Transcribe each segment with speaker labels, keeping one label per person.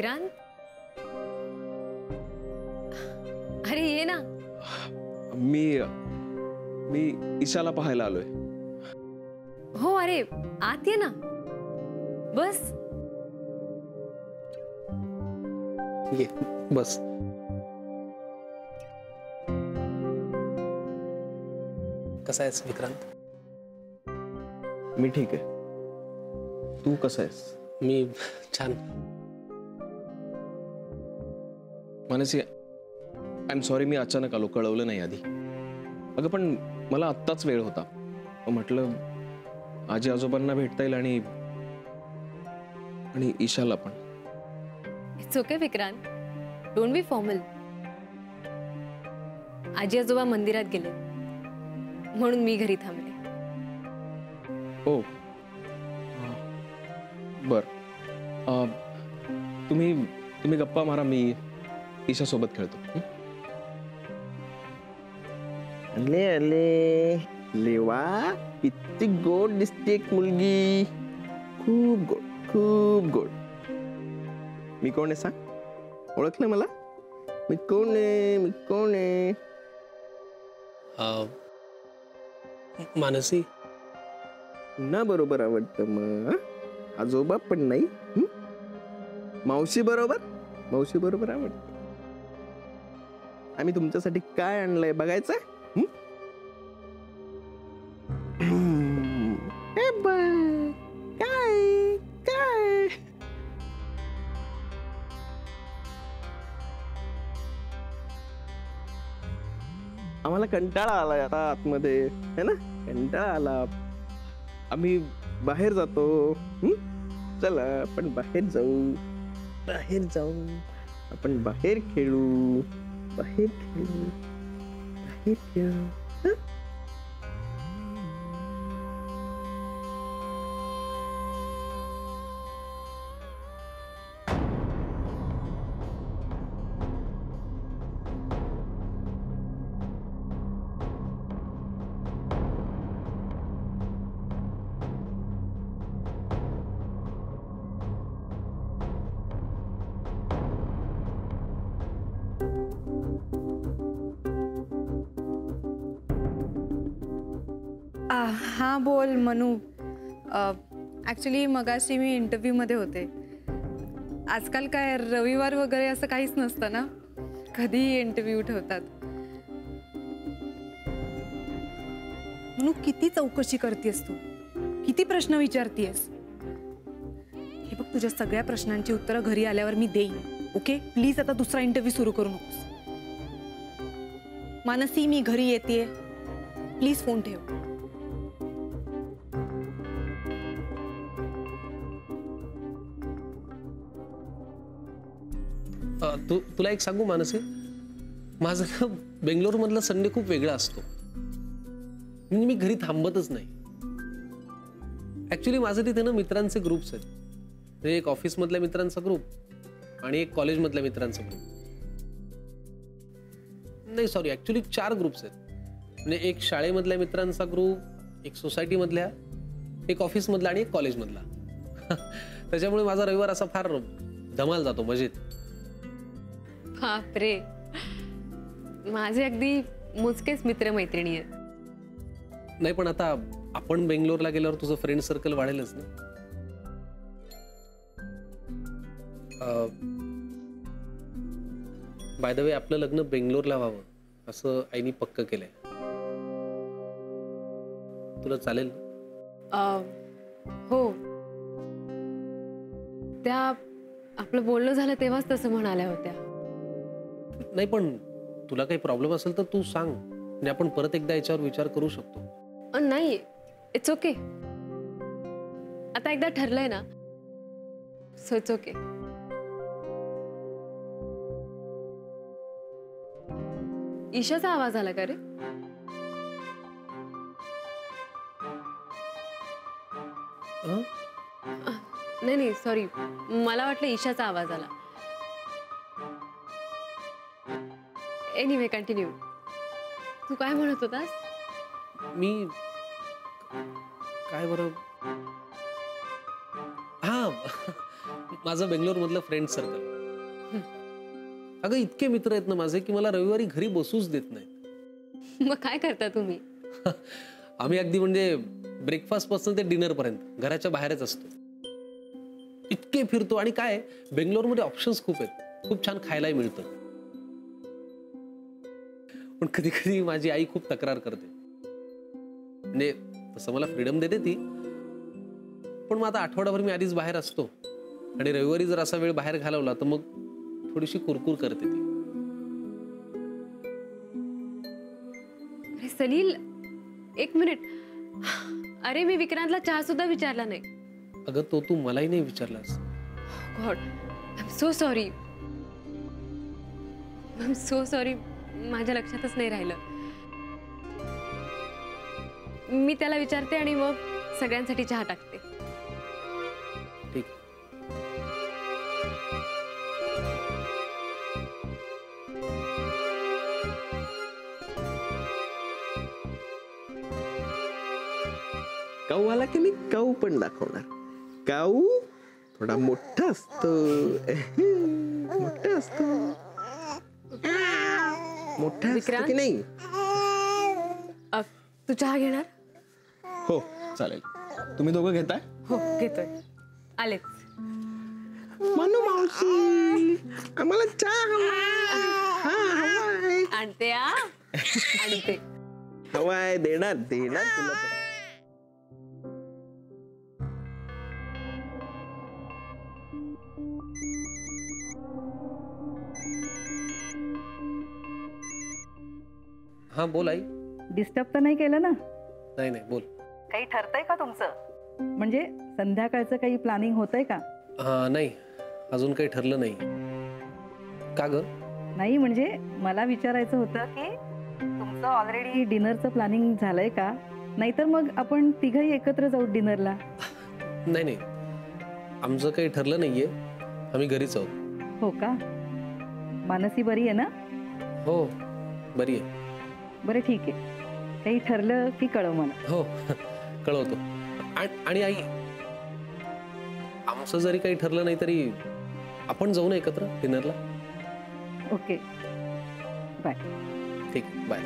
Speaker 1: विक्रांत, अरे ये ना.
Speaker 2: मी ईशाला पाहायला आलोय.
Speaker 1: हो अरे आत ये ना, बस.
Speaker 3: ये बस. कसा आहेस विक्रांत?
Speaker 2: मी ठीक आहे. तू कसा आहेस?
Speaker 3: मी छान.
Speaker 2: मानसी, आय एम सॉरी, मी अचानक आलो, कळवलं नाही आधी. अगं पण मला आत्ताच वेळ होता, म्हटलं आजी आजोबांना भेटता येईल आणि ईशाला पण.
Speaker 1: It's okay Vikrant, don't be formal. आजी आजोबा मंदिरात गेले म्हणून मी घरी थांबले.
Speaker 2: हो बर. तुम्ही गप्पा मारा, मी ईशा सोबत खेळतो.
Speaker 4: अले अले लेवा, किती गोड दिसते एक मुलगी. खूप गोड, खूप गोड. मी कोण आहे सांग? ओळखलं मला? मी कोण आहे? मी कोण आहे?
Speaker 3: मानसी.
Speaker 4: ना बरोबर आवडतं मग. आजोबा पण नाही. मावशी बरोबर? मावशी बरोबर आवडतं. आम्ही तुमच्यासाठी काय आणलंय बघायचं? काय काय आम्हाला कंटाळा आलाय आता आतमध्ये, है ना? कंटाळा आला. आम्ही बाहेर जातो. चला आपण बाहेर जाऊ. बाहेर जाऊ, आपण बाहेर खेळू. बाहेर खेळू, बाहेर खेळू.
Speaker 5: हां बोल मनू. ॲक्च्युली मगाशी मी इंटरव्ह्यूमध्ये होते. आजकाल काय रविवार वगैरे असं काहीच नसतं ना, कधीही इंटरव्ह्यू ठेवतात. मनू किती चौकशी करतेस तू, किती प्रश्न विचारतेस. हे बघ, तुझ्या सगळ्या प्रश्नांची उत्तरं घरी आल्यावर मी देईन. ओके प्लीज आता दुसरा इंटरव्ह्यू सुरू करू नकोस. मानसी मी घरी येते, प्लीज फोन ठेव.
Speaker 3: तुला एक सांगू मानसी, माझं ना बेंगलोर मधला संडे खूप वेगळा असतो. म्हणजे मी घरी थांबतच नाही. ऍक्च्युली माझं तिथे ना मित्रांचे ग्रुप्स आहेत. म्हणजे एक ऑफिस मधल्या मित्रांचा ग्रुप आणि एक कॉलेज मधल्या मित्रांचा ग्रुप. नाही सॉरी, ऍक्च्युली 4 ग्रुप्स आहेत. म्हणजे एक शाळेमधल्या मित्रांचा ग्रुप, एक सोसायटी मधल्या, एक ऑफिस मधला आणि एक कॉलेज मधला. त्याच्यामुळे माझा रविवार असा फार धमाल जातो, मजेत.
Speaker 1: बापरे, माझे अगदी मोजकेच मित्रमैत्रिणी आहेत.
Speaker 3: नाही पण आता आपण बेंगलोरला गेल्यावर तुझं फ्रेंड सर्कल वाढेलच ना. बाय द वे, आपलं लग्न बेंगलोरला व्हावं असं आईनी पक्क केलंय. तुला चालेल?
Speaker 1: हो, त्या आपलं बोलणं झालं तेव्हाच तसं म्हणाल्या होत्या.
Speaker 3: नाही पण तुला काही प्रॉब्लेम असेल तर तू सांग, म्हणजे आपण परत एकदा याच्यावर विचार करू शकतो.
Speaker 1: नाही, इट्स ओके. आता एकदा ठरलंय ना, सो इट्स ओके. ईशाचा आवाज आला का रे? नाही नाही सॉरी, मला वाटलं ईशाचा आवाज आला. Anyway continue. तू काय म्हणत होतास?
Speaker 3: मी काय बरं, हा माझं बेंगलोर मधलं फ्रेंड सर्कल. अगं इतके मित्र आहेत ना माझे की मला रविवारी घरी बसूच देत नाहीत.
Speaker 1: मग काय करता तुम्ही?
Speaker 3: आम्ही अगदी म्हणजे ब्रेकफास्ट पासून ते डिनर पर्यंत घराच्या बाहेरच असतो. इतके फिरतो आणि काय बेंगलोरमध्ये ऑप्शन्स खूप आहेत, खूप छान खायलाही मिळतं. पण कधी कधी माझी आई खूप तक्रार करते. म्हणजे तसं मला फ्रीडम देते ती, पण मग आता आठवडाभर मी आधीच बाहेर असतो आणि रविवारी जर असा वेळ बाहेर घालवला तर मग थोडीशी कुरकुर करते ती.
Speaker 1: अरे सलील, एक मिनिट. अरे मी विक्रांतला चहा सुद्धा विचारला नाही.
Speaker 3: अगं तो तू मलाही नाही विचारलास.
Speaker 1: God, I am so sorry. I am so sorry. माझ्या लक्षातच नाही राहिलं. मी त्याला विचारते आणि मग सगळ्यांसाठी चहा टाकते.
Speaker 3: ठीक.
Speaker 4: काऊ आला की मी काऊ पण दाखवणार. काऊ थोडा मोठा असतो. मोठा असतो. मोठा असतो की नाही?
Speaker 1: तू चहा घेणार?
Speaker 2: हो चालेल. तुम्ही दोघं घेताय?
Speaker 1: हो घेतोय. आलेच.
Speaker 4: मनू मावशी आम्हाला चहा हवाय.
Speaker 1: आणते आणते.
Speaker 4: हवाय. देणार देणार तुला पण.
Speaker 3: हा बोल आई.
Speaker 6: डिस्टर्ब तर नाही केलं ना?
Speaker 3: नाही नाही बोल.
Speaker 6: काही ठरतंय का तुमचं? म्हणजे संध्याकाळचं काही प्लॅनिंग होतंय का?
Speaker 3: नाही अजून काही ठरलं नाही. का ग?
Speaker 6: नाही म्हणजे मला विचारायचं होतं की तुमचं ऑलरेडी डिनरचं प्लॅनिंग झालंय का? नाहीतर मग आपण तिघही एकत्र जाऊ डिनरला.
Speaker 3: नाही नाही आमचं काही ठरलं नाहीये. आम्ही घरीच आहोत.
Speaker 6: हो का? मानसी बरी आहे ना?
Speaker 3: हो बरी आहे.
Speaker 6: बरं ठीक आहे. काही ठरलं की कळव मला.
Speaker 3: हो कळवतो. आणि आई आमचं जरी काही ठरलं नाही तरी आपण जाऊ ना एकत्र डिनरला.
Speaker 6: Okay bye.
Speaker 3: ठीक बाय.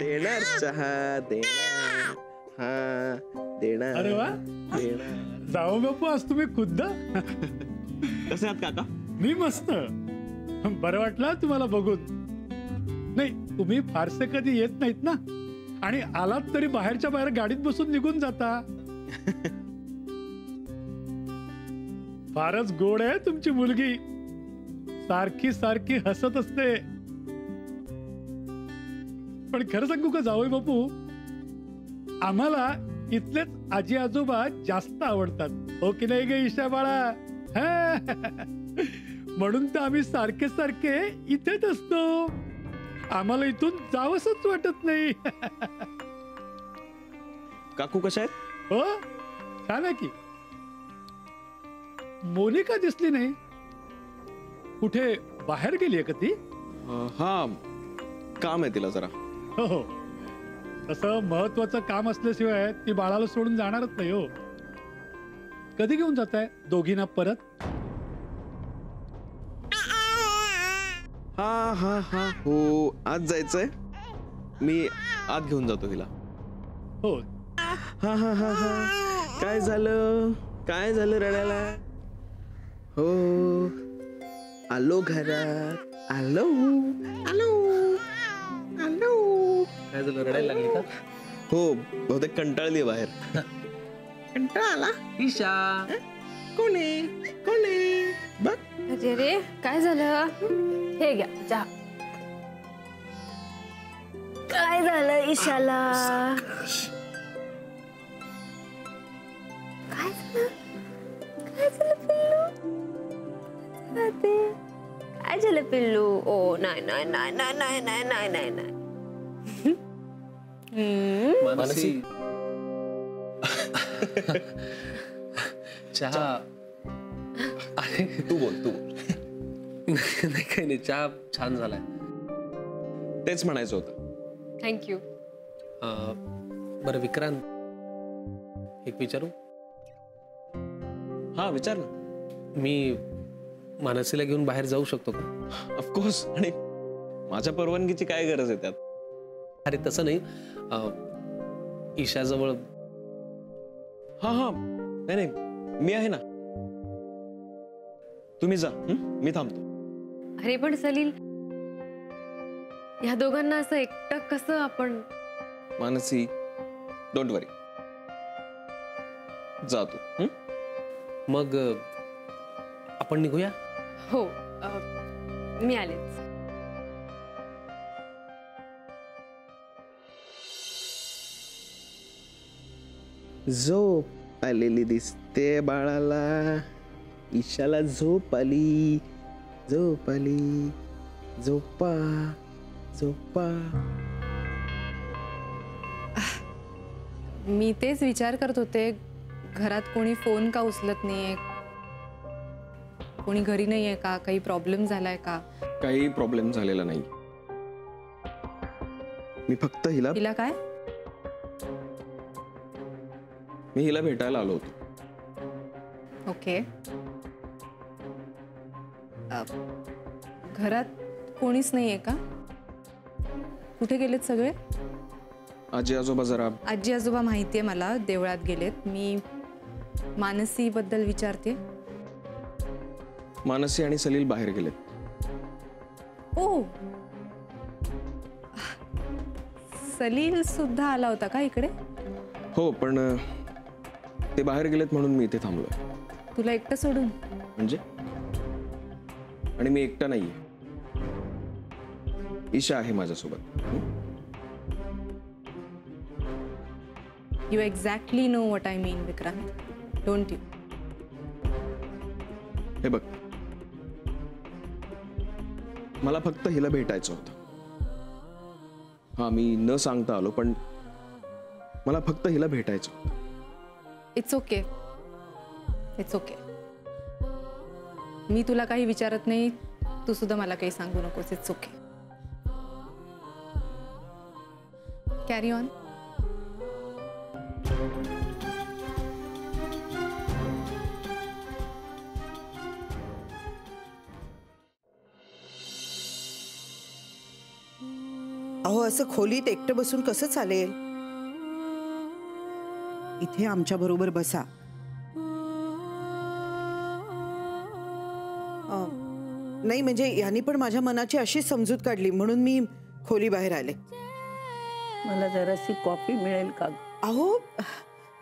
Speaker 4: देणार चहा देणार. हा देणार.
Speaker 7: अरे वा.
Speaker 4: देणार.
Speaker 7: जाऊ बापू आज तुम्ही खुद्द.
Speaker 4: कसे आहात काका?
Speaker 7: मी मस्त. बरं वाटलं तुम्हाला बघून. नाही तुम्ही फारसे कधी येत नाहीत ना, आणि आलात तरी बाहेरच्या बाहेर गाडीत बसून निघून जाता. फारच गोड आहे तुमची मुलगी. सारखी सारखी हसत असते. पण खरं सांगू का जावई बापू, आम्हाला इथलेच आजी आजोबा जास्त आवडतात. हो की नाही ग ईशा बाळा? म्हणून तर आम्ही सारखे सारखे इथेच असतो. आम्हाला इथून जावंसच वाटत नाही.
Speaker 2: काकू कशा आहेत?
Speaker 7: हो छान आहे की. मोनिका दिसली नाही. कुठे बाहेर गेलीये का ती?
Speaker 2: हा काम आहे तिला जरा.
Speaker 7: हो हो. तसं महत्वाचं काम असल्याशिवाय ती बाळाला सोडून जाणारच नाही. हो. कधी घेऊन जाताय दोघींना परत?
Speaker 2: हा हा हा हो आज जायचंय. मी आत घेऊन जातो तिला.
Speaker 7: हो.
Speaker 4: हा हा हा हा. काय झालं? काय झालं रडायला? हो आलो घरात. आलो आलो आलो.
Speaker 3: काय झालं रडायला लागली का?
Speaker 2: हो बहुतेक कंटाळली बाहेर.
Speaker 4: कंटाळा आला?
Speaker 3: ईशा
Speaker 4: कोण आहे? कोण आहे? बघ.
Speaker 1: अरे रे काय झालं? हे घ्या चहा. काय झालं ईशाला? काय झालं? काय झालं पिल्लू? काय झालं पिल्लू? ओ नाही नाही नाही नाही नाही नाही नाही नाही नाही.
Speaker 3: मानसी चहा. अरे
Speaker 2: तू बोल तू बोल.
Speaker 3: नाही काही नाही. चहा छान झालाय.
Speaker 2: तेच म्हणायचं होतं.
Speaker 1: थँक्यू.
Speaker 3: बरं विक्रांत एक विचारू?
Speaker 2: हा विचार ना.
Speaker 3: मी मानसीला घेऊन बाहेर जाऊ शकतो का?
Speaker 2: ऑफकोर्स. आणि माझ्या परवानगीची काय गरज आहे त्यात?
Speaker 3: अरे तसं नाही, ईशाजवळ.
Speaker 2: हा हा, नाही नाही, मी आहे ना. तुम्ही जा, मी थांबतो.
Speaker 1: अरे पण सलील, या दोघांना असं एकटं कसं आपण?
Speaker 2: मानसी, डोंट वरी, जा तू.
Speaker 3: मग आपण निघूया.
Speaker 1: हो, मी आलेच.
Speaker 4: झोप आलेली दिसते बाळाला, ईशाला झोप आली, झोप आली, झोपा झोपा.
Speaker 5: मी तेच विचार करत होते, घरात कोणी फोन का उचलत नाहीये, कोणी घरी नाहीये का, काही प्रॉब्लेम झालाय का?
Speaker 2: काही प्रॉब्लेम झालेला नाही.
Speaker 4: मी फक्त हिला
Speaker 5: तिला काय?
Speaker 2: मी हिला भेटायला आलो होतो.
Speaker 5: ओके. घरात कोणीच नाहीये का? कुठे गेलेत सगळे?
Speaker 2: आजी आजोबा जरा.
Speaker 5: आजी आजोबा माहितीये मला, देवळात गेलेत. मी मानसी बद्दल विचारते.
Speaker 2: मानसी आणि सलील बाहेर गेलेत.
Speaker 5: ओ, सलील सुद्धा आला होता का इकडे?
Speaker 2: हो, पण ते बाहेर गेलेत म्हणून मी इथे थांबलोय.
Speaker 5: तुला एकटं सोडून?
Speaker 2: म्हणजे? आणि मी एकटा नाहीये, ईशा आहे माझ्यासोबत.
Speaker 5: You exactly know what I mean Vikrant, don't you?
Speaker 2: हे बघ, मला फक्त हिला भेटायचं होतं. हा, मी न सांगता आलो, पण मला फक्त हिला भेटायचं होतं.
Speaker 5: It's okay, it's okay. मी तुला काही विचारत नाही, तू सुद्धा मला काही सांगू नकोस. It's okay. Carry on.
Speaker 8: अहो, असं खोलीत एकटं बसून कसं चालेल? इथे आमच्या बरोबर बसा. नाही म्हणजे यांनी पण माझ्या मनाची अशी समजूत काढली म्हणून मी खोली बाहेर आले.
Speaker 6: मला जराशी कॉफी मिळेल का?
Speaker 8: अहो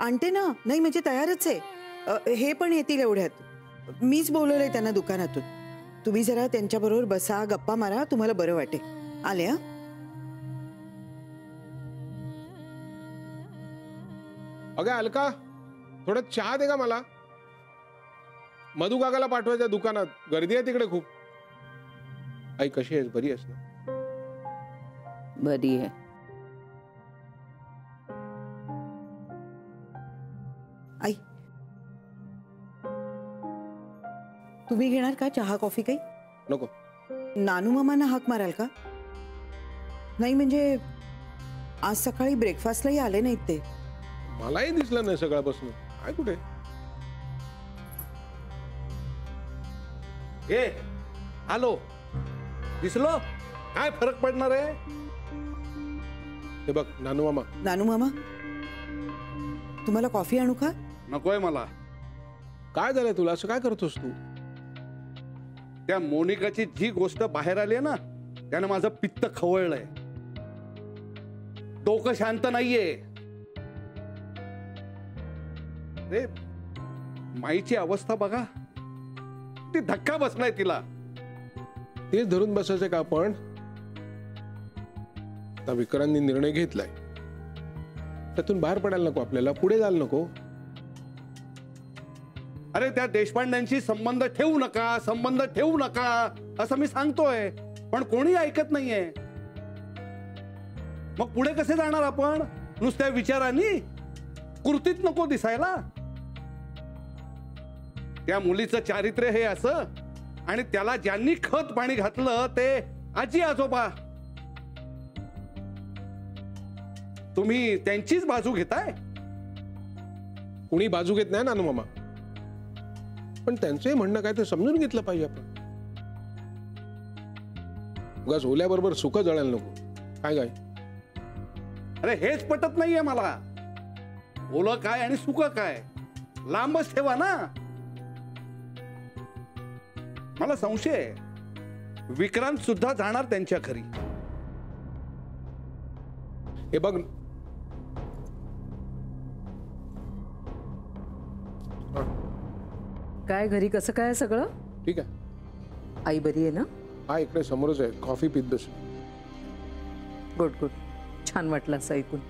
Speaker 8: आणते ना. नाही म्हणजे तयारच आहे. हे पण येतील एवढ्यात. मीच बोलवलंय त्यांना दुकानातून. तुम्ही जरा त्यांच्याबरोबर बसा, गप्पा मारा, तुम्हाला बरं वाटेल. आले. हा,
Speaker 9: अगं अलका, थोडं चहा दे का मला. मधु काकाला पाठवायच्या दुकानात, गर्दी आहे तिकडे खूप. आई कशी आहेस? बरी आहेस ना?
Speaker 6: बरी आहे.
Speaker 8: आई तुम्ही घेणार का चहा कॉफी? काही
Speaker 9: नको.
Speaker 8: नानू मामांना हाक माराल का? नाही म्हणजे आज सकाळी ब्रेकफास्टलाही आले नाहीत ते.
Speaker 9: मलाही दिसलं नाही सकाळपासून. काय कुठे?
Speaker 10: ए, आलो. दिसलो? काय फरक पडणार आहे?
Speaker 9: हे बघ नानू मामा.
Speaker 8: नानू मामा, तुम्हाला कॉफी आणू का?
Speaker 10: नकोय मला.
Speaker 9: काय झालंय तुला? असं काय करतोस तू?
Speaker 10: त्या मोनिकाची जी गोष्ट बाहेर आली ना, त्यानं माझं पित्त खवळलंय. डोकं शांत नाहीये. रे, माईची अवस्था बघा. ती धक्का बसलाय तिला.
Speaker 9: तेच धरून बसायचं का आपण? आता विक्रांतनी निर्णय घेतलाय, त्यातून बाहेर पडायला नको आपल्याला, पुढे जायला नको.
Speaker 10: अरे त्या देशपांड्यांशी संबंध ठेवू नका, संबंध ठेवू नका असं मी सांगतोय, पण कोणी ऐकत नाहीये. मग पुढे कसे जाणार आपण? नुसत्या विचारांनी? कृतीत नको दिसायला. त्या मुलीचं चारित्र्य हे असं, आणि त्याला ज्यांनी खत पाणी घातलं ते आजी आजोबा. तुम्ही त्यांचीच बाजू घेताय.
Speaker 9: कुणी बाजू घेत नाही नानू मामा. पण त्यांचंही म्हणणं काय ते समजून घेतलं पाहिजे आपण. उगाच ओल्याबरोबर सुकं जळायला नको. काय काय
Speaker 10: अरे हेच पटत नाहीये मला. ओलं काय आणि सुकं काय लांबच ठेवा ना. मला संशय आहे विक्रांत सुद्धा जाणार त्यांच्या घरी.
Speaker 9: हे बघ,
Speaker 6: काय घरी कसं काय सगळं?
Speaker 9: ठीक आहे.
Speaker 6: आई बरी आहे ना?
Speaker 9: हा इकडे समोरच आहे, कॉफी पीत बस.
Speaker 6: Good good. छान वाटलं असं ऐकून.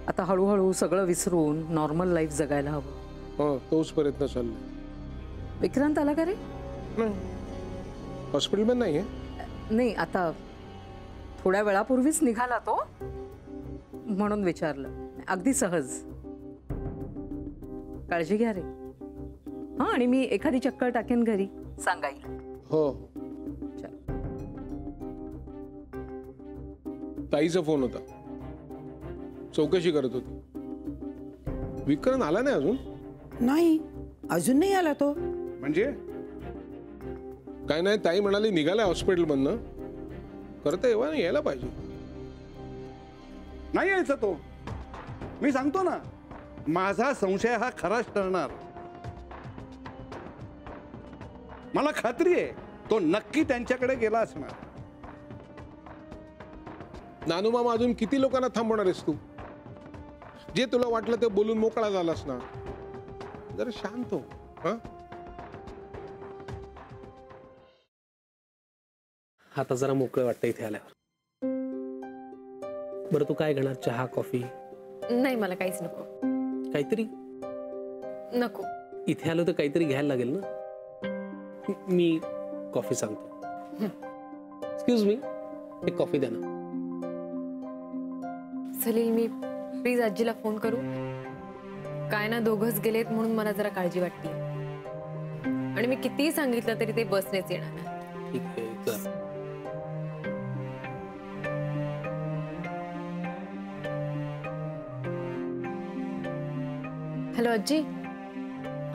Speaker 6: आता हळूहळू सगळं विसरून नॉर्मल लाईफ जगायला हवं.
Speaker 9: हो, तोच प्रयत्न चाललाय.
Speaker 6: विक्रांत आला का रे?
Speaker 9: हॉस्पिटलमध्ये नाही आहे.
Speaker 6: नाही, आता थोड्या वेळापूर्वीच निघाला तो, म्हणून विचारलं. अगदी सहज. काळजी घ्या रे. हा, आणि मी एखादी चक्कर टाकेन घरी, सांगाईल.
Speaker 9: हो. ताईचा फोन होता, चौकशी करत होती. विक्रांत आला नाही अजून?
Speaker 8: नाही, अजून नाही आला तो.
Speaker 10: म्हणजे
Speaker 9: काय नाही, ताई म्हणाली निघालाय हॉस्पिटलमधनं. करता यायला पाहिजे.
Speaker 10: नाही यायचा तो. मी सांगतो ना, माझा संशय हा खराच ठरणार. मला खात्री आहे तो नक्की त्यांच्याकडे गेला असणार.
Speaker 9: नानू मामा, अजून किती लोकांना थांबवणार आहेस तू? जे तुला वाटलं ते बोलून मोकळा झालास ना. जरा शांत हो. हा,
Speaker 3: आता जरा मोकळं वाटतं इथे आल्यावर. बरं, तू काय घेणार? चहा, कॉफी?
Speaker 1: नाही, मला काहीच नको.
Speaker 3: काहीतरी
Speaker 1: नको.
Speaker 3: इथे आलो तर काहीतरी घ्यायला लागेल ना. मी कॉफी सांगतो. एक्सक्यूज मी, एक कॉफी द्या ना.
Speaker 1: सलील, मी प्लीज आजीला फोन करू? काय ना, दोघंच गेलेत म्हणून मला जरा काळजी वाटते. आणि मी कितीही सांगितलं तरी ते बसनेच येणार नाही.
Speaker 3: ठीक आहे, चल.
Speaker 1: हॅलो आजी.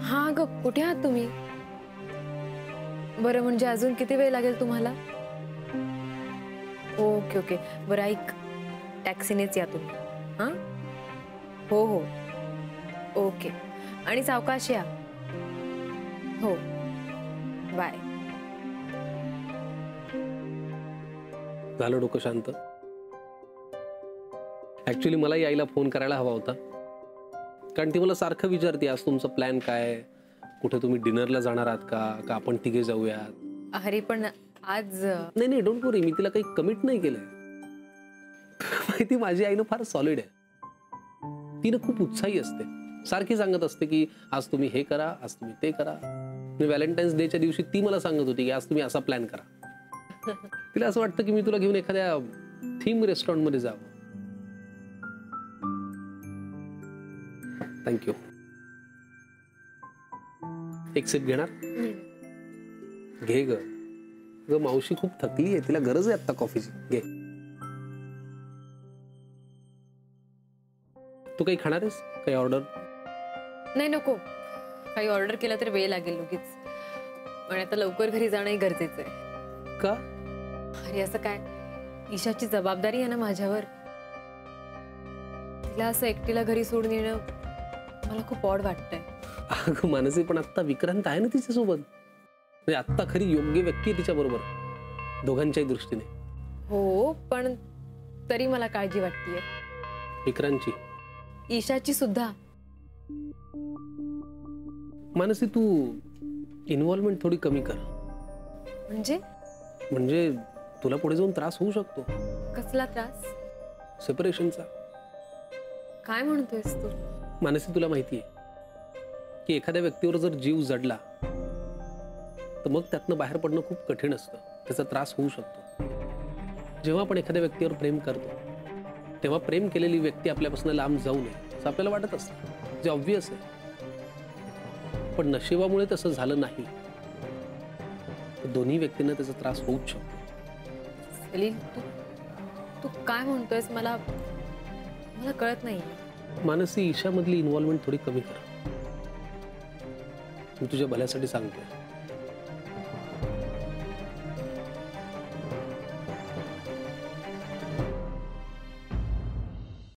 Speaker 1: हा ग, कुठे आहात तुम्ही? बरं, म्हणजे अजून किती वेळ लागेल तुम्हाला? Okay okay. बरं ऐक, टॅक्सीनेच या तुम्ही. हां, हो हो, ओके. आणि सावकाश या. हो, बाय.
Speaker 3: झालं डोकं शांत? ऍक्च्युली मला यायला फोन करायला हवा होता, कारण ती मला सारखं विचारते, आज तुमचा प्लॅन काय, कुठे तुम्ही डिनरला जाणार आहात का आपण तिघे जाऊयात.
Speaker 1: अरे पण आज
Speaker 3: नाही नाही, डोंट वरी, मी तिला काही कमिट नाही केलंय. माहिती, माझी आई ना फार सॉलिड आहे. तिनं खूप उत्साही असते, सारखी सांगत असते की आज तुम्ही हे करा, आज तुम्ही ते करा. व्हॅलेंटाईन्स डेच्या दिवशी ती मला सांगत होती की आज तुम्ही असा प्लॅन करा. तिला असं वाटतं की मी तुला घेऊन एखाद्या थीम रेस्टॉरंटमध्ये जावं. थँक्यू. एक सिप घेणार? घे ग. मावशी खूप थकली आहे, तिला गरज आहे आता कॉफीची. घे. तू काही खाणार आहेस? काही ऑर्डर?
Speaker 1: नाही, नको. काही ऑर्डर केला तर वेळ लागेल लगेच. पण आता लवकर घरी जाणंही गरजेचं आहे.
Speaker 3: का?
Speaker 1: अरे असं काय, ईशाची जबाबदारी आहे ना माझ्यावर. तिला असं एकटीला घरी सोडून येणं मला खूप ऑड वाटतंय.
Speaker 3: अगं मानसी, पण आता विक्रांत आहे ना तिच्यासोबत. म्हणजे आत्ता खरी योग्य व्यक्ती आहे तिच्या बरोबर, दोघांच्याही दृष्टीने.
Speaker 1: हो, पण तरी मला काळजी वाटतेय.
Speaker 3: विक्रांतची?
Speaker 1: ईशाची सुद्धा.
Speaker 3: मानसी, तू इन्व्हॉल्वमेंट थोडी कमी कर. म्हणजे तुला पुढे जाऊन त्रास होऊ शकतो.
Speaker 1: कसला त्रास?
Speaker 3: सेपरेशनचा.
Speaker 1: काय म्हणतोयस तू?
Speaker 3: मानसी, तुला माहिती आहे की एखाद्या व्यक्तीवर जर जीव जडला तर मग त्यातनं बाहेर पडणं खूप कठीण असतं, त्याचा त्रास होऊ शकतो. जेव्हा आपण एखाद्या व्यक्तीवर प्रेम करतो तेव्हा प्रेम केलेली व्यक्ती आपल्यापासून लांब जाऊ नये असं आपल्याला वाटत असतं, जे ऑब्व्हियस आहे. पण नशिबामुळे तसं झालं नाही तर दोन्ही व्यक्तींना त्याचा त्रास होऊच शकतो.
Speaker 1: सलील, तू काय म्हणतोयस? मला कळत नाही.
Speaker 3: मानसी, ईशामधली इन्व्हॉल्वमेंट थोडी कमी कर. मी तुझ्या भल्यासाठी सांगतोय.